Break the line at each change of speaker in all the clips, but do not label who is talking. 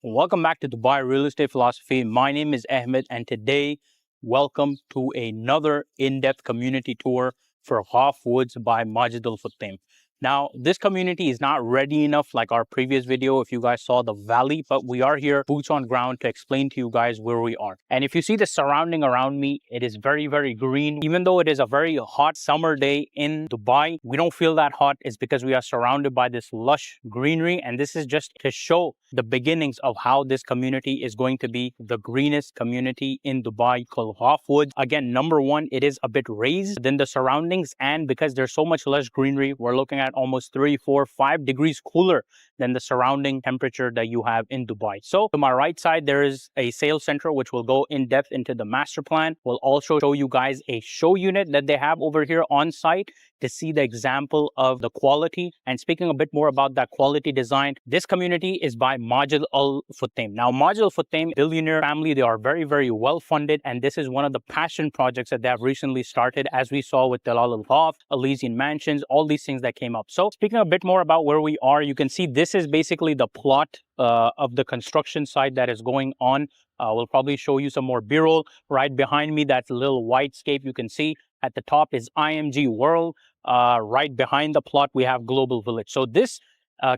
Welcome back to Dubai Real Estate Philosophy. My name is Ahmed, and today, welcome to another in-depth community tour for Ghaf Woods by Majid Al Futtaim. Now, this community is not ready enough like our previous video if you guys saw the valley, but we are here, boots on ground, to explain to you guys where we are. And if you see the surrounding around me, it is very, very green. Even though it is a very hot summer day in Dubai, we don't feel that hot. It's because we are surrounded by this lush greenery, and this is just to show the beginnings of how this community is going to be the greenest community in Dubai called Ghaf Woods. Again, number one, it is a bit raised than the surroundings, and because there's so much lush greenery, we're looking at almost 3, 4, 5 degrees cooler than the surrounding temperature that you have in Dubai. So to my right side, there is a sales center, which will go in depth into the master plan. We'll also show you guys a show unit that they have over here on site to see the example of the quality. And speaking a bit more about that quality design, this community is by Majid Al Futtaim. Now, Majid Al Futtaim, billionaire family, they are very, very well funded, and this is one of the passion projects that they have recently started, as we saw with Dalal Al Ghaf, Elysian Mansions, all these things that came up. So speaking a bit more about where we are, you can see this is basically the plot of the construction site that is going on. We'll probably show you some more B-roll. Right behind me, that's a little whitescape you can see. At the top is IMG World. Right behind the plot, we have Global Village. So this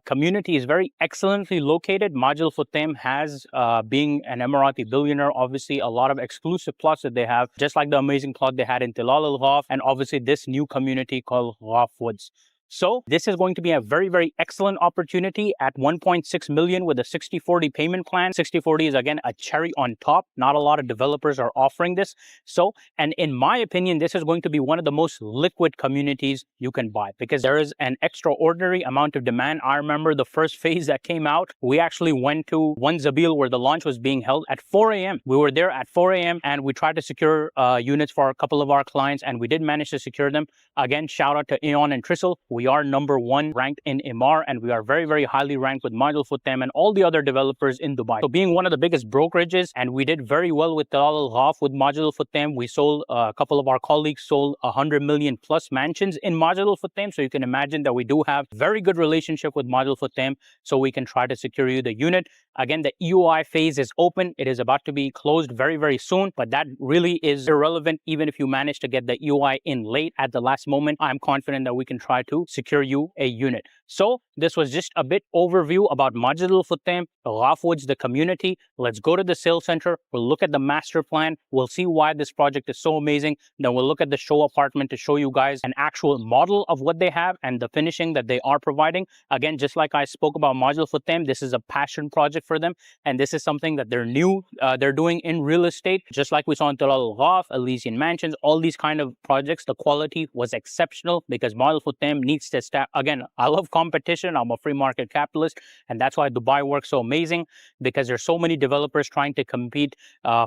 community is very excellently located. Majid Al Futtaim has, being an Emirati billionaire, obviously a lot of exclusive plots that they have, just like the amazing plot they had in Tilal Al Ghaf, and obviously this new community called Ghaf Woods. So this is going to be a very, very excellent opportunity at 1.6 million with a 60-40 payment plan. 60-40 is, again, a cherry on top. Not a lot of developers are offering this. So, and in my opinion, this is going to be one of the most liquid communities you can buy because there is an extraordinary amount of demand. I remember the first phase that came out, we actually went to One Zabil where the launch was being held at 4 a.m. We were there at 4 a.m. and we tried to secure units for a couple of our clients, and we did manage to secure them. Again, shout out to Aeon and Trisl. We are number one ranked in Emaar, and we are very, very highly ranked with Majid Al Futtaim and all the other developers in Dubai. So being one of the biggest brokerages, and we did very well with Dalal Al Ghaf with Majid Al Futtaim. We sold, a couple of our colleagues sold 100 million plus mansions in Majid Al Futtaim. So you can imagine that we do have very good relationship with Majid Al Futtaim, so we can try to secure you the unit. Again, the EOI phase is open. It is about to be closed very, very soon, but that really is irrelevant. Even if you manage to get the EOI in late at the last moment, I'm confident that we can try to secure you a unit. So this was just a bit overview about Majid Al Futtaim, Ghaf Woods, the community. Let's go to the sales center. We'll look at the master plan. We'll see why this project is so amazing. Then we'll look at the show apartment to show you guys an actual model of what they have and the finishing that they are providing. Again, just like I spoke about Majid Al Futtaim, this is a passion project for them, and this is something that they're doing in real estate, just like we saw in Tilal Al Ghaf, Elysian Mansions, all these kind of projects. The quality was exceptional because Majid Al Futtaim needs to start. Again, I love competition. I'm a free market capitalist, and that's why Dubai works so amazing, because there's so many developers trying to compete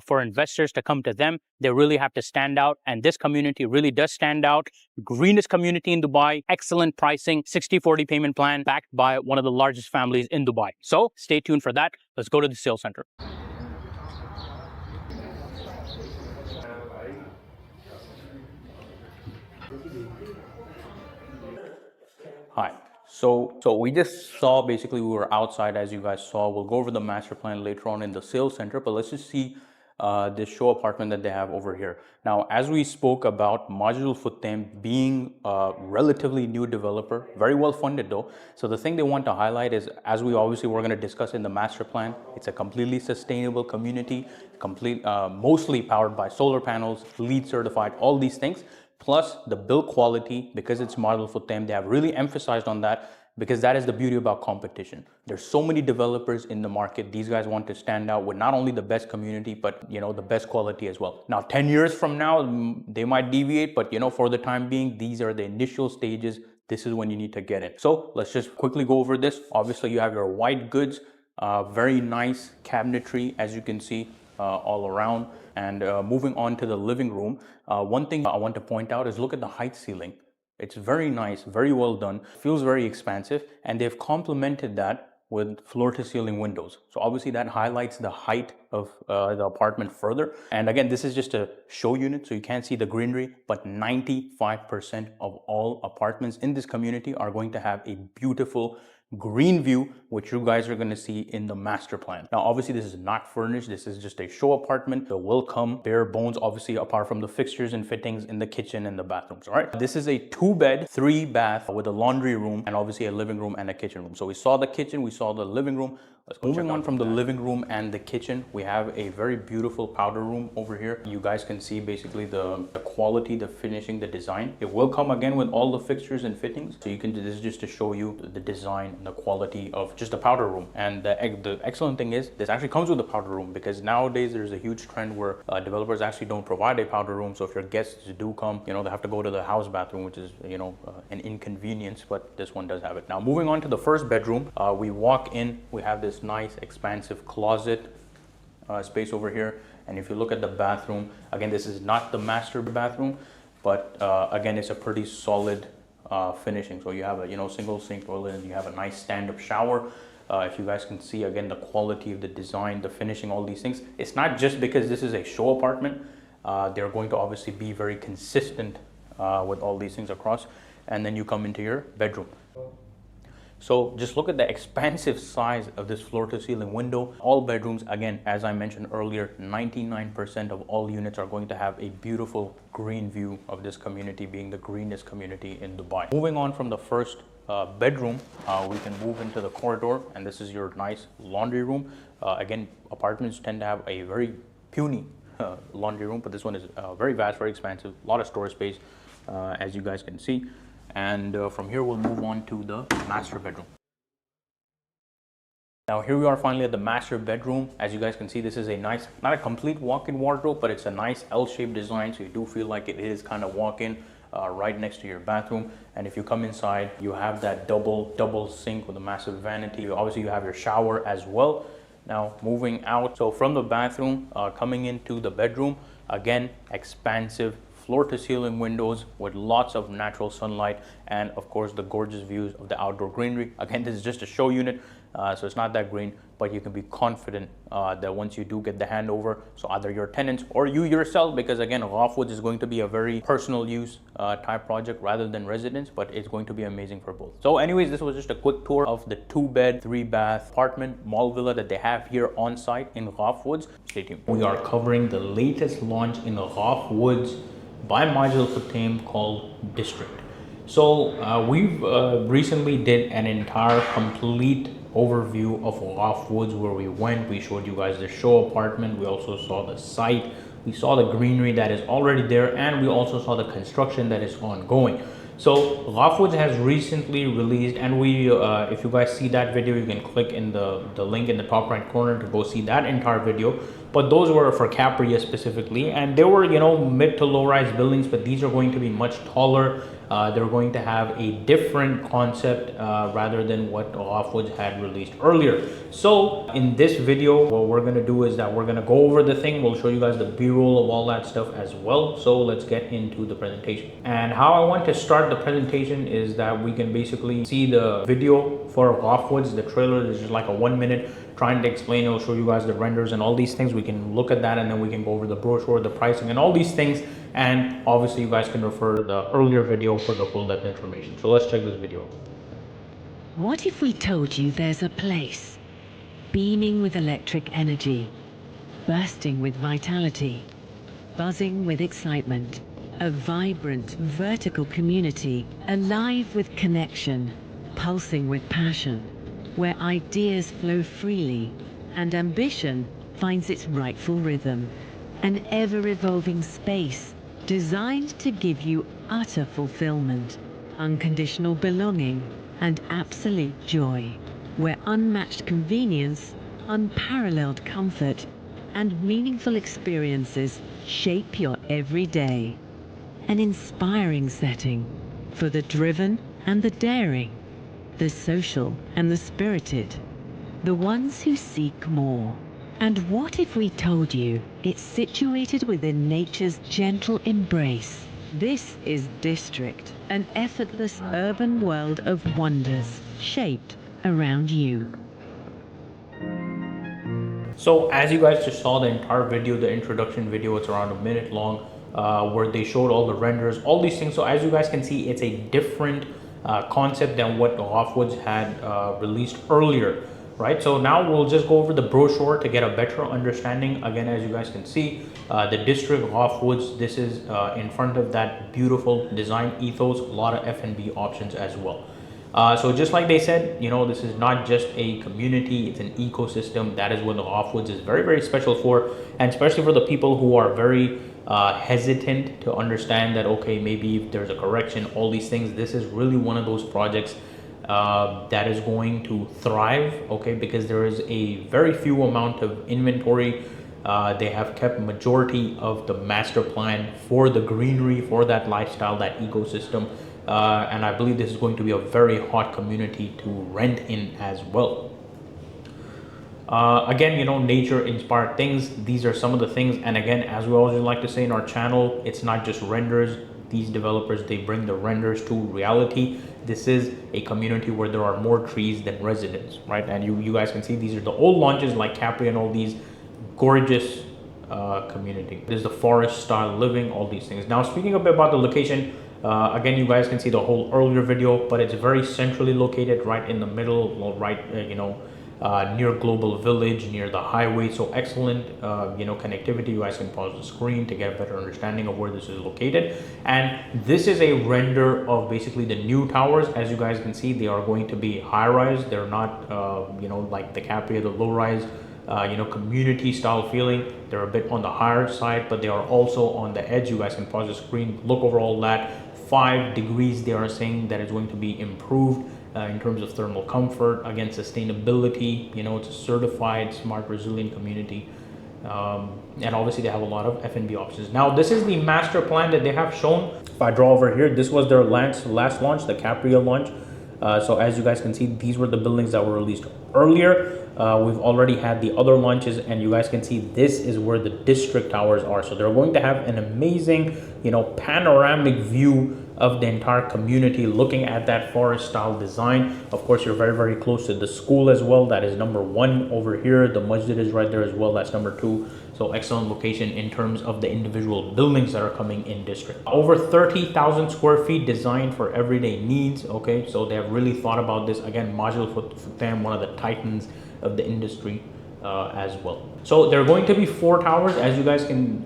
for investors to come to them. They really have to stand out, and this community really does stand out. Greenest community in Dubai, excellent pricing, 60-40 payment plan, backed by one of the largest families in Dubai. So stay tuned for that. Let's go to the sales center. Hi. So we just saw, basically we were outside, as you guys saw. We'll go over the master plan later on in the sales center, but let's just see this show apartment that they have over here. Now, as we spoke about Majid Al Futtaim being a relatively new developer, very well funded though. So the thing they want to highlight is, as we obviously we're going to discuss in the master plan, it's a completely sustainable community, mostly powered by solar panels, LEED certified, all these things. Plus the build quality, because it's Majid Al Futtaim, they have really emphasized on that, because that is the beauty about competition. There's so many developers in the market. These guys want to stand out with not only the best community, but the best quality as well. Now, 10 years from now, they might deviate, but for the time being, these are the initial stages. This is when you need to get in. So let's just quickly go over this. Obviously, you have your white goods, very nice cabinetry, as you can see, all around. And moving on to the living room, one thing I want to point out is look at the height ceiling. It's very nice, very well done, feels very expansive, and they've complemented that with floor-to-ceiling windows. So obviously that highlights the height of the apartment further. And again, this is just a show unit, so you can't see the greenery, but 95% of all apartments in this community are going to have a beautiful green view, which you guys are going to see in the master plan. Now, obviously, this is not furnished. This is just a show apartment. It will come bare bones, obviously, apart from the fixtures and fittings in the kitchen and the bathrooms. All right. This is a 2-bed, 3-bath with a laundry room and obviously a living room and a kitchen room. So we saw the kitchen, we saw the living room. Moving on from the living room and the kitchen, we have a very beautiful powder room over here. You guys can see basically the quality, the finishing, the design. It will come again with all the fixtures and fittings. So you can do this just to show you the design and the quality of just the powder room. And the excellent thing is this actually comes with the powder room, because nowadays there's a huge trend where developers actually don't provide a powder room. So if your guests do come, you know, they have to go to the house bathroom, which is, you know, an inconvenience, but this one does have it. Now, moving on to the first bedroom, we walk in, we have this nice expansive closet space over here. And if you look at the bathroom, again, this is not the master bathroom, but again, it's a pretty solid finishing. So you have a, you know, single sink toilet, and you have a nice stand-up shower. If you guys can see, again, the quality of the design, the finishing, all these things. It's not just because this is a show apartment. They're going to obviously be very consistent with all these things across. And then you come into your bedroom. So just look at the expansive size of this floor to ceiling window. All bedrooms, again, as I mentioned earlier, 99% of all units are going to have a beautiful green view of this community being the greenest community in Dubai. Moving on from the first bedroom, we can move into the corridor, and this is your nice laundry room. Again, apartments tend to have a very puny laundry room, but this one is very vast, very expansive, a lot of storage space, as you guys can see. And from here, we'll move on to the master bedroom. Now, here we are finally at the master bedroom. As you guys can see, this is a nice, not a complete walk-in wardrobe, but it's a nice L-shaped design. So you do feel like it is kind of walk-in right next to your bathroom. And if you come inside, you have that double sink with a massive vanity. Obviously, you have your shower as well. Now, moving out. So from the bathroom, coming into the bedroom, again, expansive floor to ceiling windows with lots of natural sunlight, and of course the gorgeous views of the outdoor greenery. Again, this is just a show unit, so it's not that green, but you can be confident that once you do get the handover, so either your tenants or you yourself, because again, Ghaf Woods is going to be a very personal use type project rather than residence, but it's going to be amazing for both. So anyways, this was just a quick tour of the 2-bed, 3-bath apartment mall villa that they have here on site in Ghaf Woods. Stay tuned. We are covering the latest launch in the Ghaf Woods by Majid Al Futtaim called District. So we've recently did an entire complete overview of Ghaf Woods, where we went, we showed you guys the show apartment, we also saw the site, we saw the greenery that is already there, and we also saw the construction that is ongoing. So Ghaf Woods has recently released, and we if you guys see that video, you can click in the link in the top right corner to go see that entire video. But those were for Capria specifically, and they were, you know, mid to low rise buildings, but these are going to be much taller. They're going to have a different concept rather than what Ghaf Woods had released earlier. So in this video, what we're going to do is that we're going to go over the thing. We'll show you guys the B-roll of all that stuff as well. So let's get into the presentation. And how I want to start the presentation is that we can basically see the video for Ghaf Woods. The trailer is just like a 1 minute trying to explain. It'll show you guys the renders and all these things. We can look at that, and then we can go over the brochure, the pricing, and all these things. And obviously you guys can refer to the earlier video for the full depth information. So let's check this video.
What if we told you there's a place beaming with electric energy, bursting with vitality, buzzing with excitement, a vibrant vertical community alive with connection, pulsing with passion, where ideas flow freely and ambition finds its rightful rhythm. An ever-evolving space designed to give you utter fulfillment, unconditional belonging, and absolute joy, where unmatched convenience, unparalleled comfort, and meaningful experiences shape your everyday. An inspiring setting for the driven and the daring, the social and the spirited, the ones who seek more. And what if we told you it's situated within nature's gentle embrace? This is District, an effortless urban world of wonders shaped around you.
So as you guys just saw the entire video, the introduction video, it's around a minute long, where they showed all the renders, all these things. So as you guys can see, it's a different concept than what Ghaf Woods had released earlier, right? So now we'll just go over the brochure to get a better understanding. Again, as you guys can see, the district Ghaf Woods, this is in front of that beautiful design ethos, a lot of F&B options as well. So just like they said, you know, this is not just a community, it's an ecosystem. That is what the Ghaf Woods is very, very special for, and especially for the people who are very hesitant to understand that, okay, maybe if there's a correction, all these things. This is really one of those projects that is going to thrive, okay, because there is a very few amount of inventory. They have kept majority of the master plan for the greenery, for that lifestyle, that ecosystem. And I believe this is going to be a very hot community to rent in as well. Again, you know, nature inspired things. These are some of the things. And again, as we always like to say in our channel, it's not just renders. These developers, they bring the renders to reality. This is a community where there are more trees than residents, right? And you guys can see these are the old launches like Capri and all these gorgeous community. This is the forest style living, all these things. Now, speaking a bit about the location, again, you guys can see the whole earlier video, but it's very centrally located, right in the middle, right, near Global Village, near the highway. So excellent, connectivity. You guys can pause the screen to get a better understanding of where this is located. And this is a render of basically the new towers. As you guys can see, they are going to be high rise. They're not, like the Capri, the low rise. Community style feeling. They're a bit on the higher side, but they are also on the edge. You guys can pause the screen, look over all that. 5 degrees they are saying that is going to be improved in terms of thermal comfort. Again, sustainability, it's a certified smart resilient community. And obviously they have a lot of F&B options. Now this is the master plan that they have shown. If I draw over here, this was their last launch, the Capria launch. So as you guys can see, these were the buildings that were released earlier. We've already had the other launches, and you guys can see this is where the district towers are. So they're going to have an amazing, panoramic view of the entire community, looking at that forest style design. Of course, you're very, very close to the school as well. That is number 1 over here. The Majid is right there as well. That's number 2. So excellent location in terms of the individual buildings that are coming in district. Over 30,000 square feet designed for everyday needs. Okay, so they have really thought about this. Again, Majid Al Futtaim, one of the titans of the industry as well. So there are going to be 4 towers, as you guys can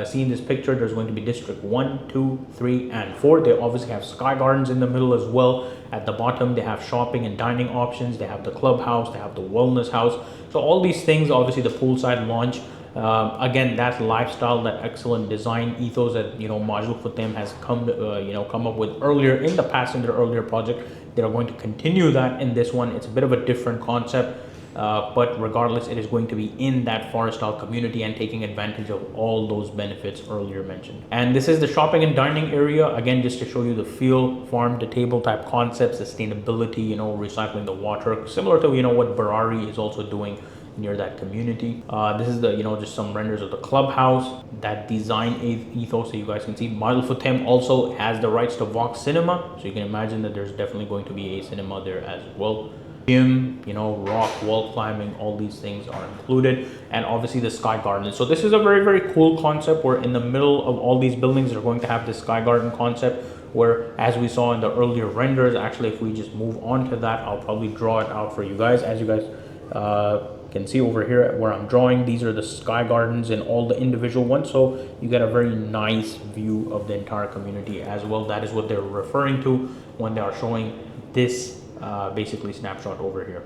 see in this picture. There's going to be district 1, 2, 3, and 4. They obviously have sky gardens in the middle as well. At the bottom, they have shopping and dining options. They have the clubhouse. They have the wellness house. So all these things, obviously the poolside launch. Again, that lifestyle, that excellent design ethos that Majid Al Futtaim has come up with earlier in the past in their earlier project. They are going to continue that in this one. It's a bit of a different concept, but regardless, it is going to be in that forest style community and taking advantage of all those benefits earlier mentioned. And this is the shopping and dining area. Again, just to show you the feel, farm to table type concept, sustainability, recycling the water, similar to what Barari is also doing near that community. This is the just some renders of the clubhouse, that design ethos that you guys can see. Majid Al Futtaim also has the rights to Vox Cinema, so you can imagine that there's definitely going to be a cinema there as well. Gym, rock wall climbing, all these things are included, and obviously the sky garden. So this is a very, very cool concept where in the middle of all these buildings are going to have this sky garden concept, where as we saw in the earlier renders, actually if we just move on to that, I'll probably draw it out for you guys. As you guys can see over here where I'm drawing, these are the sky gardens and all the individual ones, so you get a very nice view of the entire community as well. That is what they're referring to when they are showing this basically snapshot over here.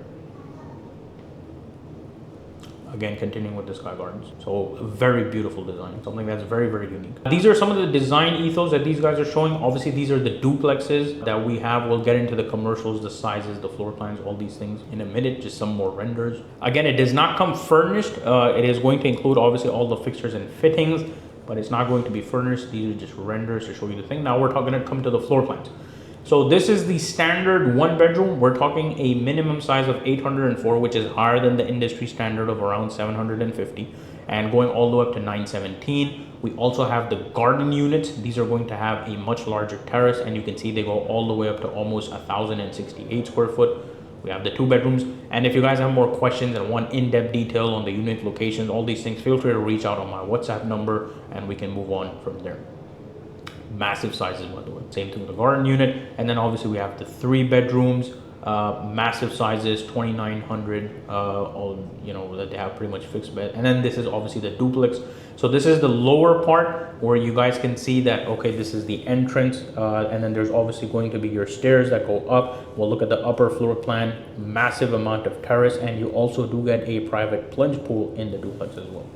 Again, continuing with the sky gardens. So very beautiful design, something that's very, very unique. These are some of the design ethos that these guys are showing. Obviously, these are the duplexes that we have. We'll get into the commercials, the sizes, the floor plans, all these things in a minute, just some more renders. Again, it does not come furnished. It is going to include obviously all the fixtures and fittings, but it's not going to be furnished. These are just renders to show you the thing. Now we're going to come to the floor plans. So this is the standard 1 bedroom. We're talking a minimum size of 804, which is higher than the industry standard of around 750, and going all the way up to 917. We also have the garden units. These are going to have a much larger terrace, and you can see they go all the way up to almost 1,068 square foot. We have the 2 bedrooms, and if you guys have more questions and want in-depth detail on the unit locations, all these things, feel free to reach out on my WhatsApp number and we can move on from there. massive sizes, by the way. Same thing with the garden unit. And then obviously we have the 3 bedrooms, massive sizes, 2,900, all, you know, that they have pretty much fixed bed. And then this is obviously the duplex. So this is the lower part where you guys can see that, okay, this is the entrance, and then there's obviously going to be your stairs that go up. We'll look at the upper floor plan, massive amount of terrace, and you also do get a private plunge pool in the duplex as well.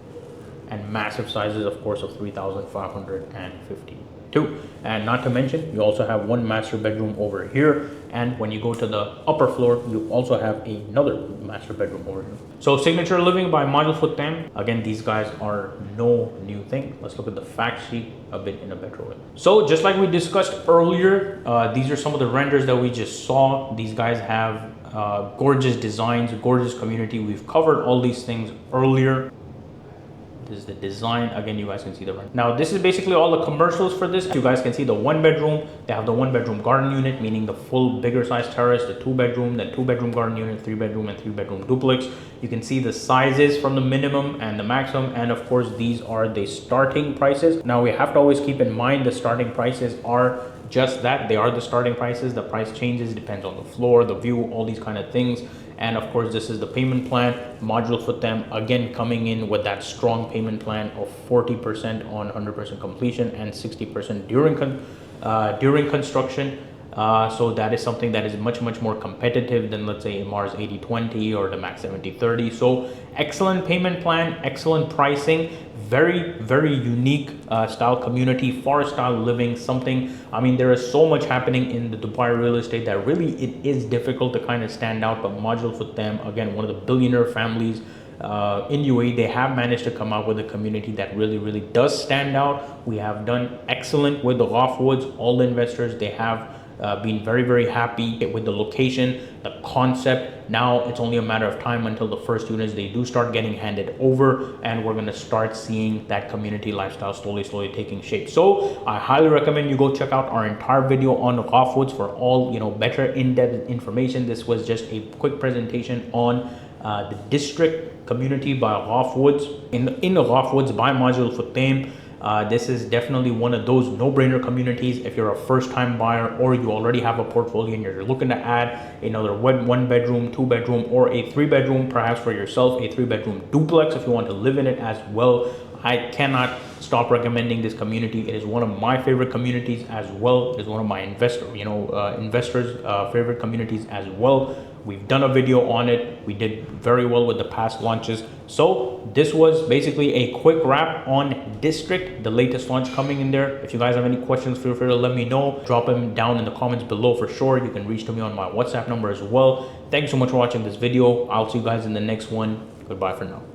And massive sizes, of course, of 3,552. And not to mention, you also have 1 master bedroom over here. And when you go to the upper floor, you also have another master bedroom over here. So signature living by Majid Al Futtaim. Again, these guys are no new thing. Let's look at the fact sheet a bit in a better way. So just like we discussed earlier, these are some of the renders that we just saw. These guys have gorgeous designs, gorgeous community. We've covered all these things earlier. This is the design. Again, you guys can see the rent. Now, this is basically all the commercials for this. You guys can see the 1 bedroom. They have the 1 bedroom garden unit, meaning the full bigger size terrace, the 2 bedroom, the 2 bedroom garden unit, 3 bedroom, and 3 bedroom duplex. You can see the sizes from the minimum and the maximum. And of course, these are the starting prices. Now, we have to always keep in mind the starting prices are just that. They are the starting prices. The price changes, depends on the floor, the view, all these kind of things. And of course, this is the payment plan. Majid Al Futtaim again coming in with that strong payment plan of 40% on 100% completion and 60% during construction. So that is something that is much more competitive than, let's say, Mars 80/20 or the Max 70/30. So excellent payment plan, excellent pricing, very unique style community, forest style living. Something, I mean, there is so much happening in the Dubai real estate that really it is difficult to kind of stand out. But Majid Al Futtaim, again, one of the billionaire families in UAE, they have managed to come out with a community that really does stand out. We have done excellent with the Ghaf Woods. All the investors, they have been very happy with the location, the concept. Now it's only a matter of time until the first units, they do start getting handed over, and we're going to start seeing that community lifestyle slowly taking shape. So I highly recommend you go check out our entire video on Ghaf Woods for all, you know, better in-depth information. This was just a quick presentation on the district community by Ghaf Woods, in the Ghaf Woods by Majid Al Futtaim. This is definitely one of those no-brainer communities. If you're a first-time buyer or you already have a portfolio and you're looking to add another 1 bedroom, 2 bedroom, or a 3 bedroom, perhaps for yourself, a 3 bedroom duplex if you want to live in it as well, I cannot stop recommending this community. It is one of my favorite communities as well. It is one of my investors' favorite communities as well. We've done a video on it. We did very well with the past launches. So this was basically a quick wrap on District, the latest launch coming in there. If you guys have any questions, feel free to let me know. Drop them down in the comments below for sure. You can reach to me on my WhatsApp number as well. Thank you so much for watching this video. I'll see you guys in the next one. Goodbye for now.